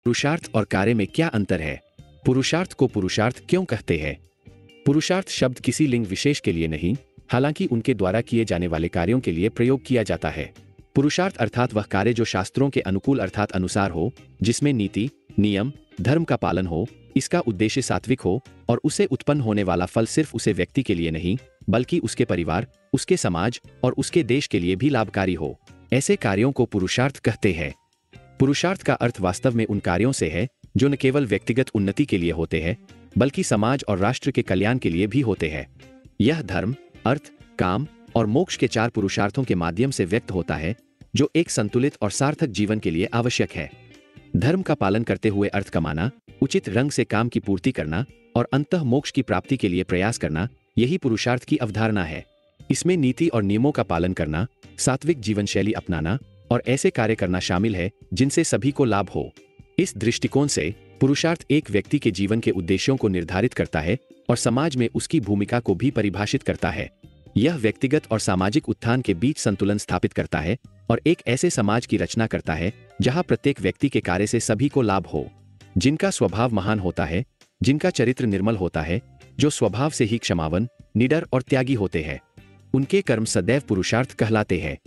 पुरुषार्थ और कार्य में क्या अंतर है? पुरुषार्थ को पुरुषार्थ क्यों कहते हैं? पुरुषार्थ शब्द किसी लिंग विशेष के लिए नहीं, हालांकि उनके द्वारा किए जाने वाले कार्यों के लिए प्रयोग किया जाता है। पुरुषार्थ अर्थात वह कार्य जो शास्त्रों के अनुकूल अर्थात अनुसार हो, जिसमें नीति, नियम, धर्म का पालन हो, इसका उद्देश्य सात्विक हो और उसे उत्पन्न होने वाला फल सिर्फ उसे व्यक्ति के लिए नहीं, बल्कि उसके परिवार, उसके समाज और उसके देश के लिए भी लाभकारी हो। ऐसे कार्यों को पुरुषार्थ कहते हैं। पुरुषार्थ का अर्थ वास्तव में उन कार्यों से है जो न केवल व्यक्तिगत उन्नति के लिए होते हैं, बल्कि समाज और राष्ट्र के कल्याण के लिए भी होते हैं। यह धर्म, अर्थ, काम और मोक्ष के 4 पुरुषार्थों के माध्यम से व्यक्त होता है, जो एक संतुलित और सार्थक जीवन के लिए आवश्यक है। धर्म का पालन करते हुए अर्थ कमाना, उचित रंग से काम की पूर्ति करना और अंततः मोक्ष की प्राप्ति के लिए प्रयास करना, यही पुरुषार्थ की अवधारणा है। इसमें नीति और नियमों का पालन करना, सात्विक जीवन शैली अपनाना और ऐसे कार्य करना शामिल है जिनसे सभी को लाभ हो। इस दृष्टिकोण से पुरुषार्थ एक व्यक्ति के जीवन के उद्देश्यों को निर्धारित करता है और समाज में उसकी भूमिका को भी परिभाषित करता है। यह व्यक्तिगत और सामाजिक उत्थान के बीच संतुलन स्थापित करता है और एक ऐसे समाज की रचना करता है जहां प्रत्येक व्यक्ति के कार्य से सभी को लाभ हो, जिनका स्वभाव महान होता है, जिनका चरित्र निर्मल होता है, जो स्वभाव से ही क्षमावन, निडर और त्यागी होते हैं। उनके कर्म सदैव पुरुषार्थ कहलाते हैं।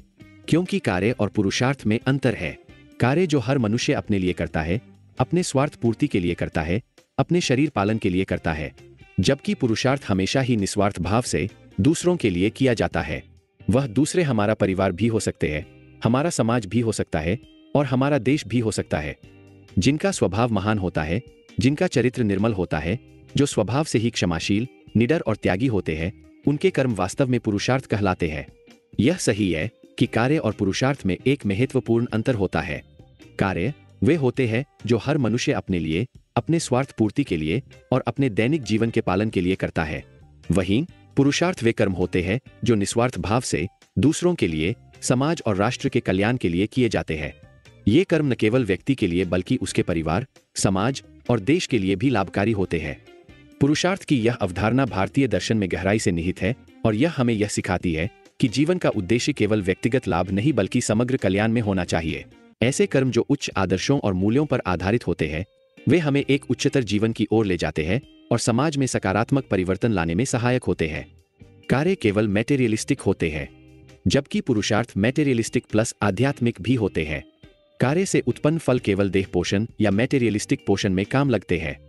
क्योंकि कार्य और पुरुषार्थ में अंतर है। कार्य जो हर मनुष्य अपने लिए करता है, अपने स्वार्थ पूर्ति के लिए करता है, अपने शरीर पालन के लिए करता है, जबकि पुरुषार्थ हमेशा ही निस्वार्थ भाव से दूसरों के लिए किया जाता है। वह दूसरे हमारा परिवार भी हो सकते हैं, हमारा समाज भी हो सकता है और हमारा देश भी हो सकता है। जिनका स्वभाव महान होता है, जिनका चरित्र निर्मल होता है, जो स्वभाव से ही क्षमाशील, निडर और त्यागी होते हैं, उनके कर्म वास्तव में पुरुषार्थ कहलाते हैं। यह सही है कि कार्य और पुरुषार्थ में एक महत्वपूर्ण अंतर होता है। कार्य वे होते हैं जो हर मनुष्य अपने लिए, अपने स्वार्थ पूर्ति के लिए और अपने दैनिक जीवन के पालन के लिए करता है। वहीं पुरुषार्थ वे कर्म होते हैं जो निस्वार्थ भाव से दूसरों के लिए, समाज और राष्ट्र के कल्याण के लिए किए जाते हैं। ये कर्म न केवल व्यक्ति के लिए बल्कि उसके परिवार, समाज और देश के लिए भी लाभकारी होते हैं। पुरुषार्थ की यह अवधारणा भारतीय दर्शन में गहराई से निहित है और यह हमें यह सिखाती है कि जीवन का उद्देश्य केवल व्यक्तिगत लाभ नहीं बल्कि समग्र कल्याण में होना चाहिए। ऐसे कर्म जो उच्च आदर्शों और मूल्यों पर आधारित होते हैं, वे हमें एक उच्चतर जीवन की ओर ले जाते हैं और समाज में सकारात्मक परिवर्तन लाने में सहायक होते हैं। कार्य केवल मैटेरियलिस्टिक होते हैं, जबकि पुरुषार्थ मैटेरियलिस्टिक प्लस आध्यात्मिक भी होते हैं। कार्य से उत्पन्न फल केवल देह पोषण या मैटेरियलिस्टिक पोषण में काम लगते हैं,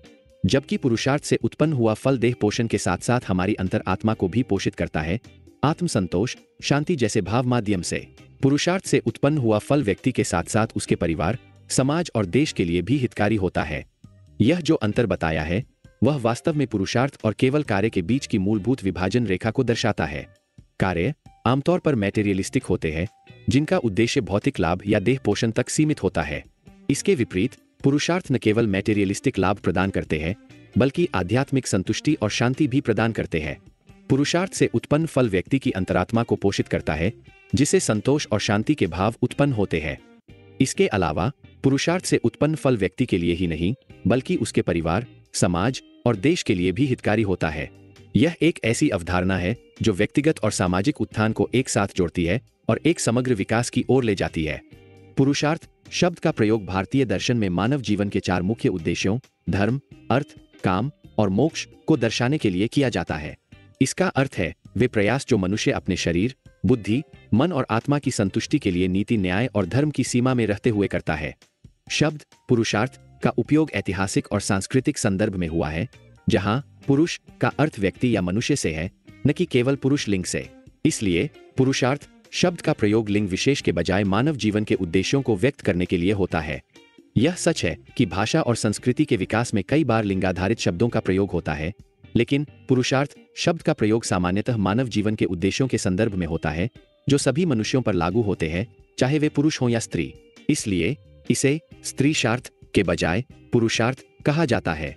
जबकि पुरुषार्थ से उत्पन्न हुआ फल देह पोषण के साथ साथ हमारी अंतर आत्मा को भी पोषित करता है, आत्मसंतोष, शांति जैसे भाव माध्यम से। पुरुषार्थ से उत्पन्न हुआ फल व्यक्ति के साथ साथ उसके परिवार, समाज और देश के लिए भी हितकारी होता है। यह जो अंतर बताया है, वह वास्तव में पुरुषार्थ और केवल कार्य के बीच की मूलभूत विभाजन रेखा को दर्शाता है। कार्य आमतौर पर मैटेरियलिस्टिक होते हैं, जिनका उद्देश्य भौतिक लाभ या देह पोषण तक सीमित होता है। इसके विपरीत पुरुषार्थ न केवल मैटेरियलिस्टिक लाभ प्रदान करते हैं, बल्कि आध्यात्मिक संतुष्टि और शांति भी प्रदान करते हैं। पुरुषार्थ से उत्पन्न फल व्यक्ति की अंतरात्मा को पोषित करता है, जिससे संतोष और शांति के भाव उत्पन्न होते हैं। इसके अलावा पुरुषार्थ से उत्पन्न फल व्यक्ति के लिए ही नहीं, बल्कि उसके परिवार, समाज और देश के लिए भी हितकारी होता है। यह एक ऐसी अवधारणा है जो व्यक्तिगत और सामाजिक उत्थान को एक साथ जोड़ती है और एक समग्र विकास की ओर ले जाती है। पुरुषार्थ शब्द का प्रयोग भारतीय दर्शन में मानव जीवन के 4 मुख्य उद्देश्यों धर्म, अर्थ, काम और मोक्ष को दर्शाने के लिए किया जाता है। इसका अर्थ है वे प्रयास जो मनुष्य अपने शरीर, बुद्धि, मन और आत्मा की संतुष्टि के लिए नीति, न्याय और धर्म की सीमा में रहते हुए करता है। शब्द पुरुषार्थ का उपयोग ऐतिहासिक और सांस्कृतिक संदर्भ में हुआ है, जहां पुरुष का अर्थ व्यक्ति या मनुष्य से है, न कि केवल पुरुष लिंग से। इसलिए पुरुषार्थ शब्द का प्रयोग लिंग विशेष के बजाय मानव जीवन के उद्देश्यों को व्यक्त करने के लिए होता है। यह सच है कि भाषा और संस्कृति के विकास में कई बार लिंगाधारित शब्दों का प्रयोग होता है, लेकिन पुरुषार्थ शब्द का प्रयोग सामान्यतः मानव जीवन के उद्देश्यों के संदर्भ में होता है, जो सभी मनुष्यों पर लागू होते हैं, चाहे वे पुरुष हों या स्त्री। इसलिए इसे स्त्रीशार्थ के बजाय पुरुषार्थ कहा जाता है।